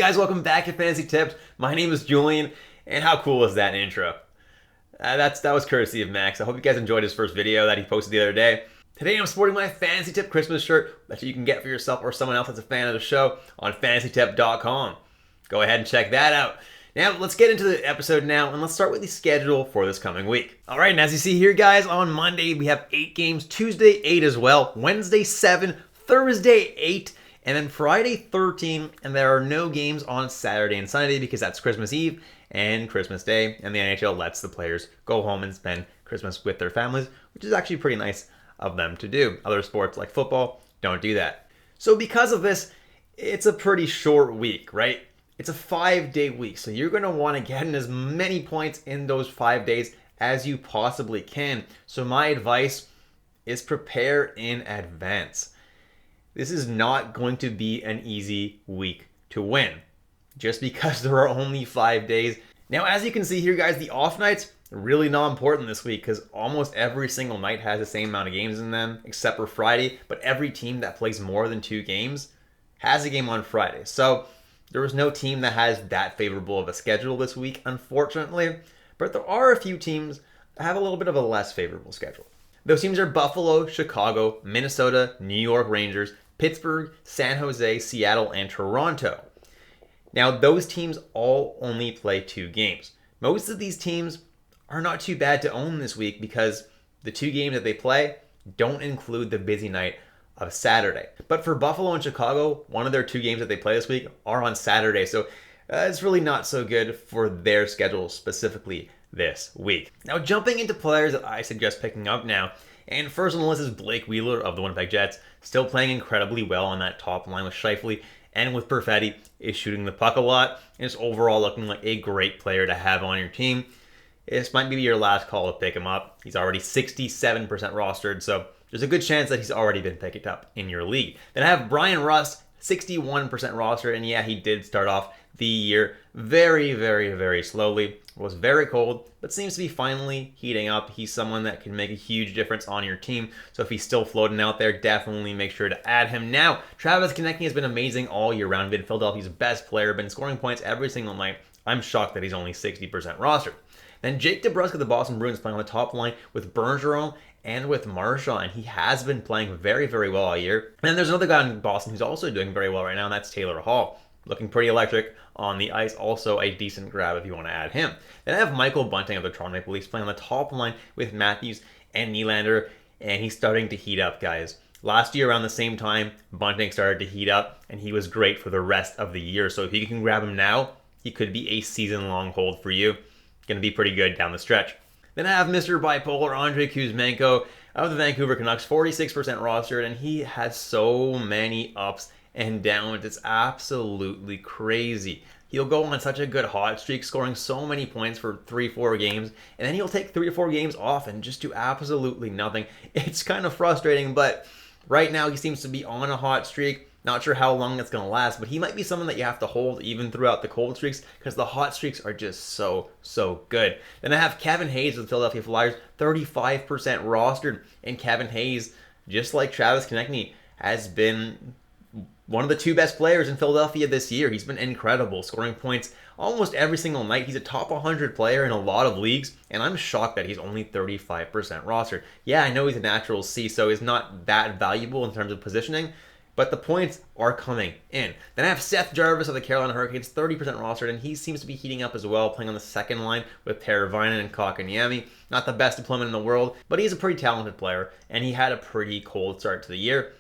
guys, welcome back to Fantasy Tips. My name is Julian, and how cool is that intro? That was courtesy of Max. I hope you guys enjoyed his first video that he posted the other day. Today I'm sporting my Fantasy Tip Christmas shirt that you can get for yourself or someone else that's a fan of the show on fantasytip.com. Go ahead and check that out. Now, let's get into the episode now, and let's start with the schedule for this coming week. All right, and as you see here, guys, on Monday we have 8 games, Tuesday 8 as well, Wednesday 7, Thursday 8, and then Friday 13, and there are no games on Saturday and Sunday because that's Christmas Eve and Christmas Day, and the NHL lets the players go home and spend Christmas with their families, which is actually pretty nice of them to do. Other sports like football don't do that. So because of this, it's a pretty short week, right? It's a 5-day week, so you're going to want to get in as many points in those 5 days as you possibly can. So my advice is prepare in advance. This is not going to be an easy week to win, just because there are only 5 days. Now, as you can see here, guys, the off nights are really not important this week because almost every single night has the same amount of games in them, except for Friday. But every team that plays more than 2 games has a game on Friday. So there is no team that has that favorable of a schedule this week, unfortunately. But there are a few teams that have a little bit of a less favorable schedule. Those teams are Buffalo, Chicago, Minnesota, New York Rangers, Pittsburgh, San Jose, Seattle, and Toronto. Now, those teams all only play 2 games. Most of these teams are not too bad to own this week because the 2 games that they play don't include the busy night of Saturday. But for Buffalo and Chicago, one of their 2 games that they play this week are on Saturday. So it's really not so good for their schedule specifically this week. Now, jumping into players that I suggest picking up now. And first on the list is Blake Wheeler of the Winnipeg Jets, still playing incredibly well on that top line with Scheifele and with Perfetti, is shooting the puck a lot, and is overall looking like a great player to have on your team. This might be your last call to pick him up. He's already 67% rostered, so there's a good chance that he's already been picked up in your league. Then I have Brian Rust, 61% rostered, and yeah, he did start off the year very, very, very slowly. It was very cold, but seems to be finally heating up. He's someone that can make a huge difference on your team. So if he's still floating out there, definitely make sure to add him now. Travis Konecny has been amazing all year round. Been Philadelphia's best player, been scoring points every single night. I'm shocked that he's only 60% rostered. Then Jake DeBrusk of the Boston Bruins playing on the top line with Bergeron and with Marchand, and he has been playing very, very well all year. And then there's another guy in Boston who's also doing very well right now, and that's Taylor Hall. Looking pretty electric on the ice, also a decent grab if you want to add him. Then I have Michael Bunting of the Toronto Maple Leafs playing on the top line with Matthews and Nylander, and he's starting to heat up, guys. Last year around the same time, Bunting started to heat up, and he was great for the rest of the year. So if you can grab him now, he could be a season-long hold for you. Going to be pretty good down the stretch. Then I have Mr. Bipolar Andrei Kuzmenko of the Vancouver Canucks, 46% rostered, and he has so many ups and downs. It's absolutely crazy. He'll go on such a good hot streak, scoring so many points for 3-4 games, and then he'll take 3 or 4 games off and just do absolutely nothing. It's kind of frustrating, but right now he seems to be on a hot streak. Not sure how long it's going to last, but he might be someone that you have to hold even throughout the cold streaks because the hot streaks are just so good. Then I have Kevin Hayes of the Philadelphia Flyers, 35% rostered, and Kevin Hayes, just like Travis Konecny, has been one of the 2 best players in Philadelphia this year. He's been incredible, scoring points almost every single night. He's a top 100 player in a lot of leagues, and I'm shocked that he's only 35% rostered. Yeah, I know he's a natural C, so he's not that valuable in terms of positioning, but the points are coming in. Then I have Seth Jarvis of the Carolina Hurricanes, 30% rostered, and he seems to be heating up as well, playing on the second line with Teravainen and Kotkaniemi. Not the best deployment in the world, but he's a pretty talented player, and he had a pretty cold start to the year.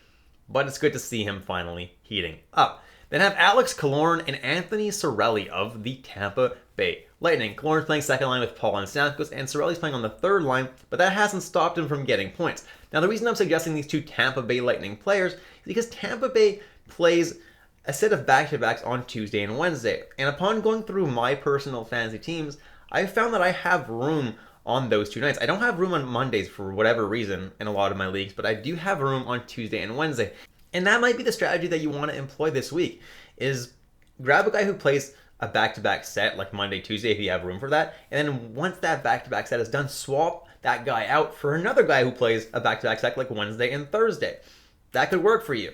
But it's good to see him finally heating up. Then have Alex Killorn and Anthony Cirelli of the Tampa Bay Lightning. Killorn's playing second line with Paul and Stamkos, and Cirelli's playing on the third line, but that hasn't stopped him from getting points. Now, the reason I'm suggesting these 2 Tampa Bay Lightning players is because Tampa Bay plays a set of back-to-backs on Tuesday and Wednesday. And upon going through my personal fantasy teams, I found that I have room on those 2 nights. I don't have room on Mondays for whatever reason in a lot of my leagues, but I do have room on Tuesday and Wednesday. And that might be the strategy that you want to employ this week, is grab a guy who plays a back-to-back set like Monday, Tuesday if you have room for that, and then once that back-to-back set is done, swap that guy out for another guy who plays a back-to-back set like Wednesday and Thursday. That could work for you.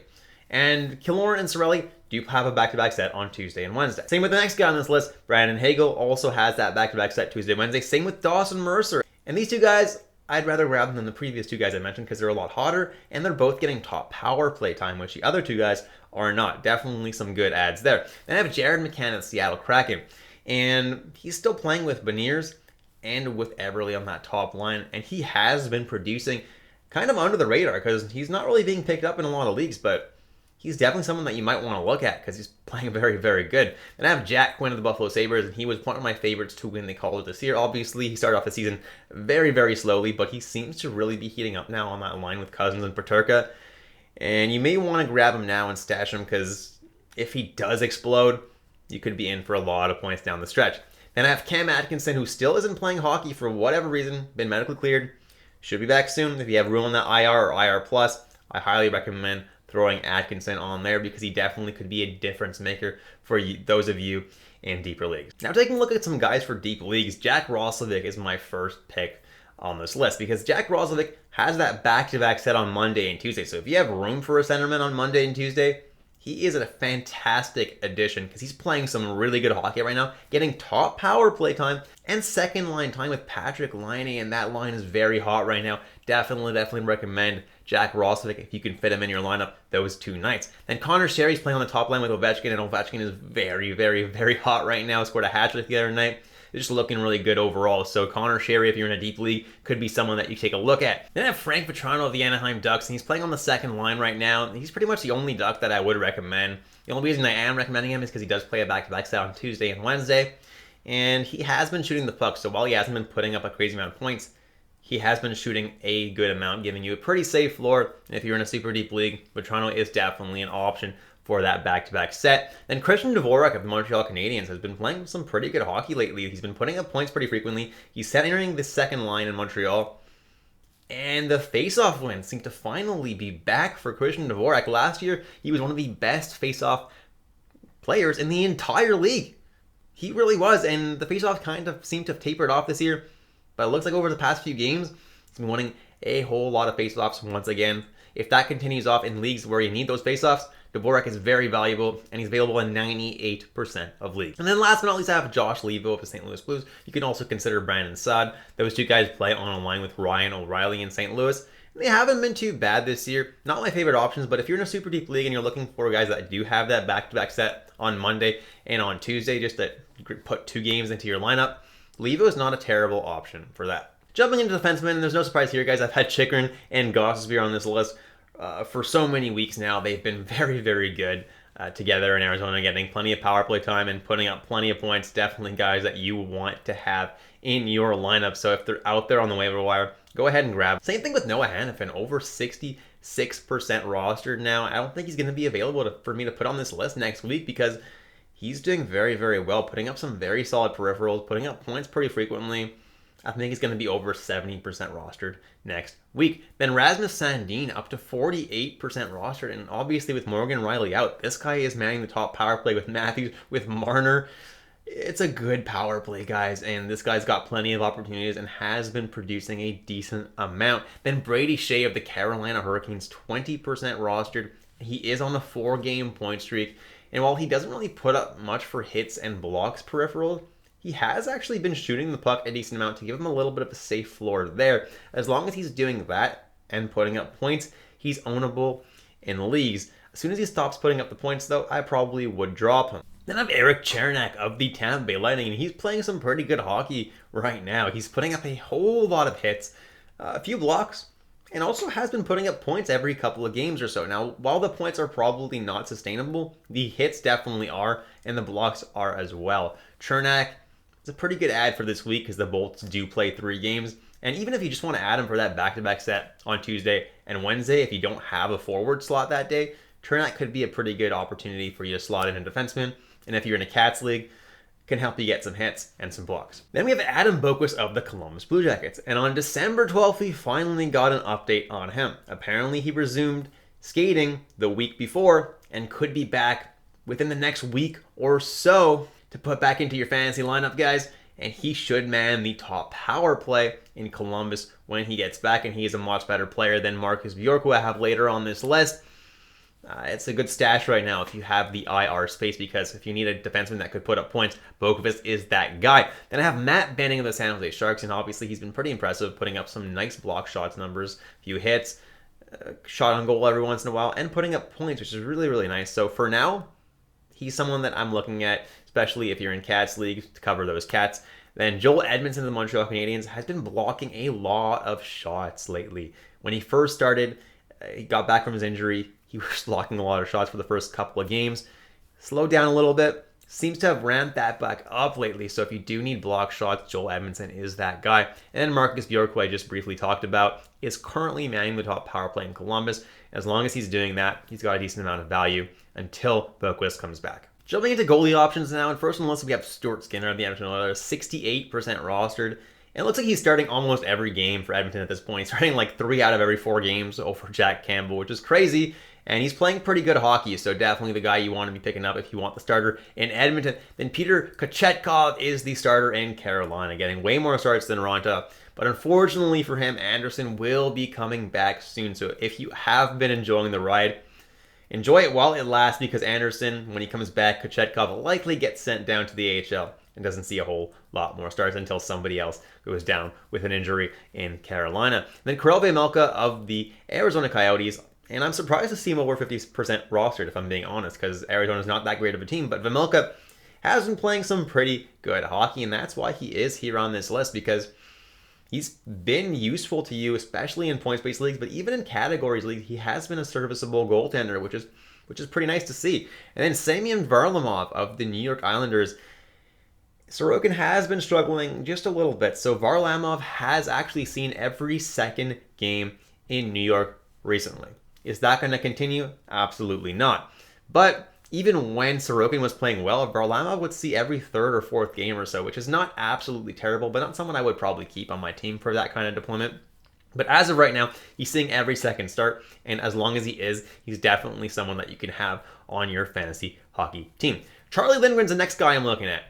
And Killorn and Cirelli do have a back-to-back set on Tuesday and Wednesday. Same with the next guy on this list, Brandon Hagel also has that back-to-back set Tuesday, Wednesday. Same with Dawson Mercer. And these two guys, I'd rather grab them than the previous two guys I mentioned because they're a lot hotter and they're both getting top power play time, which the other two guys are not. Definitely some good adds there. Then I have Jared McCann at Seattle Kraken, and he's still playing with Beniers and with Everly on that top line, and he has been producing kind of under the radar because he's not really being picked up in a lot of leagues, but he's definitely someone that you might want to look at because he's playing very, very good. And I have Jack Quinn of the Buffalo Sabres, and he was one of my favorites to win the Calder this year. Obviously, he started off the season very, very slowly, but he seems to really be heating up now on that line with Cousins and Peterka. And you may want to grab him now and stash him because if he does explode, you could be in for a lot of points down the stretch. Then I have Cam Atkinson, who still isn't playing hockey for whatever reason, been medically cleared, should be back soon. If you have room on that IR or IR+, I highly recommend throwing Atkinson on there because he definitely could be a difference maker for those of you in deeper leagues. Now taking a look at some guys for deep leagues, Jack Roslovic is my first pick on this list because Jack Roslovic has that back-to-back set on Monday and Tuesday. So if you have room for a centerman on Monday and Tuesday, he is a fantastic addition because he's playing some really good hockey right now, getting top power play time and second line time with Patrick Laine, and that line is very hot right now. Definitely recommend Jack Roslovic if you can fit him in your lineup those two nights. Then Connor Sherry's playing on the top line with Ovechkin, and Ovechkin is very hot right now. Scored a hat-trick the other night. Just looking really good overall. So Connor Sherry, if you're in a deep league, could be someone that you take a look at. Then I have Frank Vatrano of the Anaheim Ducks, and he's playing on the second line right now. He's pretty much the only Duck that I would recommend. The only reason I am recommending him is because he does play a back-to-back set on Tuesday and Wednesday, and he has been shooting the puck. So while he hasn't been putting up a crazy amount of points, he has been shooting a good amount, giving you a pretty safe floor. And if you're in a super deep league, Vatrano is definitely an option for that back-to-back set. Then Christian Dvorak of the Montreal Canadiens has been playing some pretty good hockey lately. He's been putting up points pretty frequently. He's entering the second line in Montreal, and the face-off wins seem to finally be back for Christian Dvorak. Last year, he was one of the best face-off players in the entire league. He really was, and the face-off kind of seemed to have tapered off this year, but it looks like over the past few games, he's been winning a whole lot of face-offs once again. If that continues off in leagues where you need those face-offs, Dvorak is very valuable, and he's available in 98% of leagues. And then last but not least, I have Josh Leivo of the St. Louis Blues. You can also consider Brandon Saad. Those two guys play on a line with Ryan O'Reilly in St. Louis. They haven't been too bad this year. Not my favorite options, but if you're in a super deep league and you're looking for guys that do have that back-to-back set on Monday and on Tuesday, just to put two games into your lineup, Leivo is not a terrible option for that. Jumping into defensemen, and there's no surprise here, guys. I've had Chychrun and Gostisbehere on this list for so many weeks now. They've been very good together in Arizona, getting plenty of power play time and putting up plenty of points. Definitely guys that you want to have in your lineup. So if they're out there on the waiver wire, go ahead and grab. Same thing with Noah Hanifin, over 66% rostered now. I don't think he's going to be available for me to put on this list next week because he's doing very well, putting up some very solid peripherals, putting up points pretty frequently. I think he's going to be over 70% rostered next week. Then Rasmus Sandin up to 48% rostered, and obviously with Morgan Rielly out, this guy is manning the top power play with Matthews, with Marner. It's a good power play, guys, and this guy's got plenty of opportunities and has been producing a decent amount. Then Brady Shea of the Carolina Hurricanes, 20% rostered. He is on a 4-game point streak, and while he doesn't really put up much for hits and blocks peripheral, he has actually been shooting the puck a decent amount to give him a little bit of a safe floor there. As long as he's doing that and putting up points, he's ownable in leagues. As soon as he stops putting up the points, though, I probably would drop him. Then I have Eric Chernak of the Tampa Bay Lightning, and he's playing some pretty good hockey right now. He's putting up a whole lot of hits, a few blocks, and also has been putting up points every couple of games or so. Now, while the points are probably not sustainable, the hits definitely are, and the blocks are as well. Chernak is a pretty good add for this week because the Bolts do play 3 games. And even if you just want to add him for that back-to-back set on Tuesday and Wednesday, if you don't have a forward slot that day, Chernak could be a pretty good opportunity for you to slot in a defenseman. And if you're in a Cats league, can help you get some hits and some blocks. Then we have Adam Boqvist of the Columbus Blue Jackets. And on December 12th, we finally got an update on him. Apparently, he resumed skating the week before and could be back within the next week or so to put back into your fantasy lineup, guys, and he should man the top power play in Columbus when he gets back, and he is a much better player than Marcus Bjork, who I have later on this list. It's a good stash right now if you have the IR space, because if you need a defenseman that could put up points, Bokovic is that guy. Then I have Matt Benning of the San Jose Sharks, and obviously he's been pretty impressive, putting up some nice block shots numbers, few hits, shot on goal every once in a while, and putting up points, which is really, really nice. So for now, he's someone that I'm looking at, especially if you're in Cats League to cover those Cats. Then Joel Edmondson of the Montreal Canadiens has been blocking a lot of shots lately. When he first started, he got back from his injury. He was blocking a lot of shots for the first couple of games. Slowed down a little bit. Seems to have ramped that back up lately. So if you do need block shots, Joel Edmondson is that guy. And then Marcus Bjork, who I just briefly talked about, is currently manning the top power play in Columbus. As long as he's doing that, he's got a decent amount of value until Boquist comes back. Jumping into goalie options now, and first on the list we have Stuart Skinner of the Edmonton Oilers, 68% rostered. And it looks like he's starting almost every game for Edmonton at this point. He's starting like 3 out of every 4 games over Jack Campbell, which is crazy. And he's playing pretty good hockey, so definitely the guy you want to be picking up if you want the starter in Edmonton. Then Peter Kochetkov is the starter in Carolina, getting way more starts than Ronta. But unfortunately for him, Anderson will be coming back soon. So if you have been enjoying the ride, enjoy it while it lasts, because Anderson, when he comes back, Kochetkov will likely get sent down to the AHL and doesn't see a whole lot more starts until somebody else goes down with an injury in Carolina. Then Karel Vejmelka of the Arizona Coyotes. And I'm surprised to see him over 50% rostered, if I'm being honest, because Arizona's not that great of a team. But Vejmelka has been playing some pretty good hockey, and that's why he is here on this list, because he's been useful to you, especially in points-based leagues, but even in categories leagues, he has been a serviceable goaltender, which is pretty nice to see. And then Semyon Varlamov of the New York Islanders. Sorokin has been struggling just a little bit, so Varlamov has actually seen every second game in New York recently. Is that going to continue? Absolutely not. But even when Sorokin was playing well, Varlamov would see every 3rd or 4th game or so, which is not absolutely terrible, but not someone I would probably keep on my team for that kind of deployment. But as of right now, he's seeing every second start, and as long as he is, he's definitely someone that you can have on your fantasy hockey team. Charlie Lindgren's the next guy I'm looking at.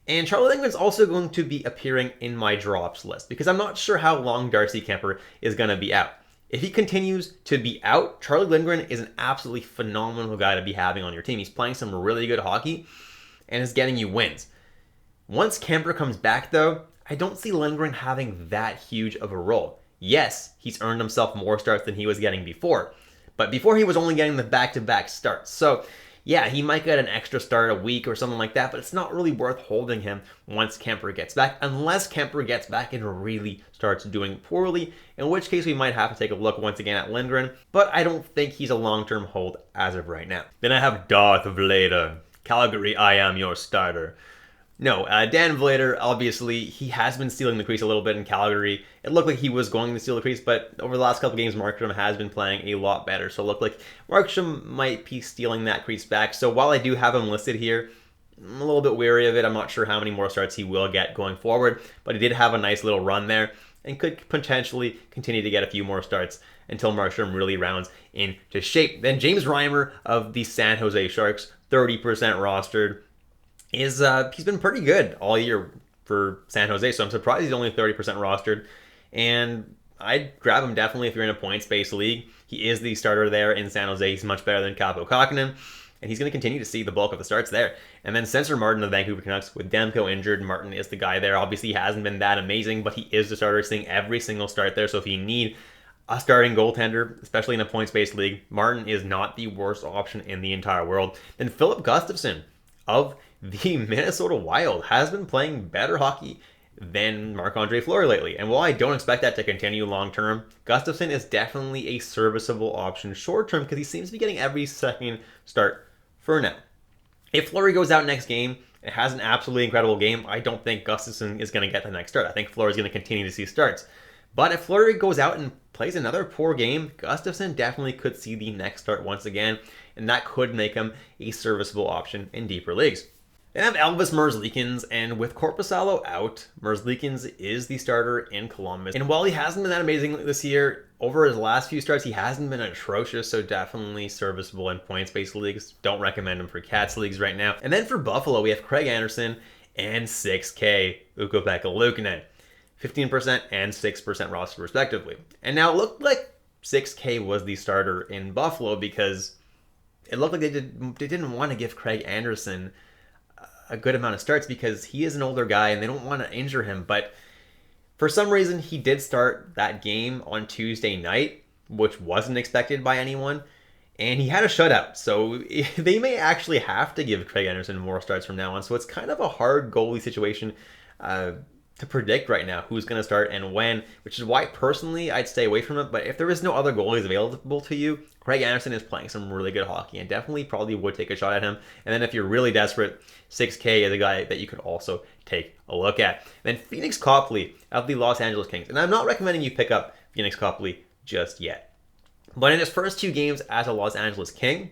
And Charlie Lindgren's also going to be appearing in my drops list, because I'm not sure how long Darcy Kemper is going to be out. If he continues to be out, Charlie Lindgren is an absolutely phenomenal guy to be having on your team. He's playing some really good hockey and is getting you wins. Once Kemper comes back, though, I don't see Lindgren having that huge of a role. Yes, he's earned himself more starts than he was getting before, but before he was only getting the back-to-back starts. So yeah, he might get an extra start a week or something like that, but it's not really worth holding him once Kemper gets back, unless Kemper gets back and really starts doing poorly, in which case we might have to take a look once again at Lindgren, but I don't think he's a long-term hold as of right now. Then I have Darth Vlader. Calgary, I am your starter. No, Dan Vlader, obviously, he has been stealing the crease a little bit in Calgary. It looked like he was going to steal the crease, but over the last couple games, Markstrom has been playing a lot better. So it looked like Markstrom might be stealing that crease back. So while I do have him listed here, I'm a little bit wary of it. I'm not sure how many more starts he will get going forward, but he did have a nice little run there and could potentially continue to get a few more starts until Markstrom really rounds into shape. Then James Reimer of the San Jose Sharks, 30% rostered. He's been pretty good all year for San Jose, so I'm surprised he's only 30% rostered. And I'd grab him definitely if you're in a points-based league. He is the starter there in San Jose. He's much better than Kaapo Kähkönen, and he's going to continue to see the bulk of the starts there. And then Spencer Martin of the Vancouver Canucks, with Demko injured, Martin is the guy there. Obviously, he hasn't been that amazing, but he is the starter, seeing every single start there. So if you need a starting goaltender, especially in a points-based league, Martin is not the worst option in the entire world. Then Philip Gustafsson of the Minnesota Wild has been playing better hockey than Marc-Andre Fleury lately. And while I don't expect that to continue long-term, Gustafsson is definitely a serviceable option short-term because he seems to be getting every second start for now. If Fleury goes out next game and has an absolutely incredible game, I don't think Gustafsson is going to get the next start. I think Fleury is going to continue to see starts. But if Fleury goes out and plays another poor game, Gustafsson definitely could see the next start once again, and that could make him a serviceable option in deeper leagues. Then I have Elvis Merzlikins, and with Korpisalo out, Merzlikins is the starter in Columbus. And while he hasn't been that amazing this year, over his last few starts, he hasn't been atrocious, so definitely serviceable in points-based leagues. Don't recommend him for Cats leagues right now. And then for Buffalo, we have Craig Anderson and 6K Ukko-Pekka Luukkonen, 15% and 6% roster respectively. And now it looked like 6K was the starter in Buffalo because it looked like they didn't want to give Craig Anderson a good amount of starts because he is an older guy and they don't want to injure him. But for some reason, he did start that game on Tuesday night, which wasn't expected by anyone. And he had a shutout. So they may actually have to give Craig Anderson more starts from now on. So it's kind of a hard goalie situation to predict right now who's going to start and when, which is why personally I'd stay away from it. But if there is no other goalies available to you, Craig Anderson is playing some really good hockey and definitely probably would take a shot at him. And then if you're really desperate, 6K is a guy that you could also take a look at. Then Phoenix Copley of the Los Angeles Kings. And I'm not recommending you pick up Phoenix Copley just yet. But in his first 2 games as a Los Angeles King,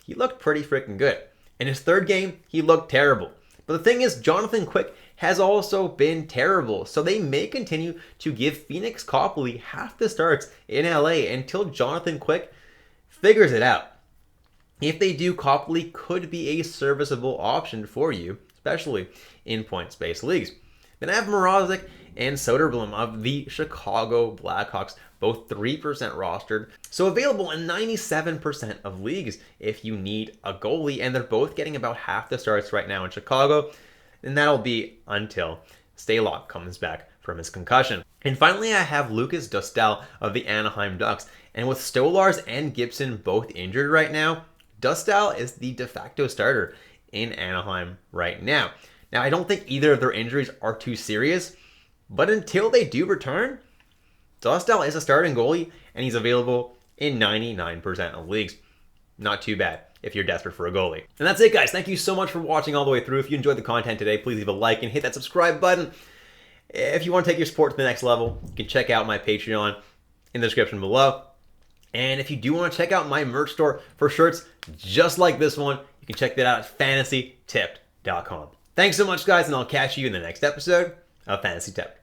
he looked pretty freaking good. In his 3rd game, he looked terrible. But the thing is, Jonathan Quick has also been terrible. So they may continue to give Phoenix Copley half the starts in LA until Jonathan Quick figures it out. If they do, Copley could be a serviceable option for you, especially in points-based leagues. Then I have Mrazek and Soderblom of the Chicago Blackhawks, both 3% rostered, so available in 97% of leagues if you need a goalie, and they're both getting about half the starts right now in Chicago, and that'll be until Stalock comes back from his concussion. And finally, I have Lucas Dostal of the Anaheim Ducks, and with Stolars and Gibson both injured right now, Dostal is the de facto starter in Anaheim right now. Now, I don't think either of their injuries are too serious, but until they do return, Dostal is a starting goalie, and he's available in 99% of leagues. Not too bad if you're desperate for a goalie. And that's it, guys. Thank you so much for watching all the way through. If you enjoyed the content today, please leave a like and hit that subscribe button. If you want to take your sport to the next level, you can check out my Patreon in the description below. And if you do want to check out my merch store for shirts just like this one, you can check that out at fantasytipped.com. Thanks so much, guys, and I'll catch you in the next episode of Fantasy Tipped.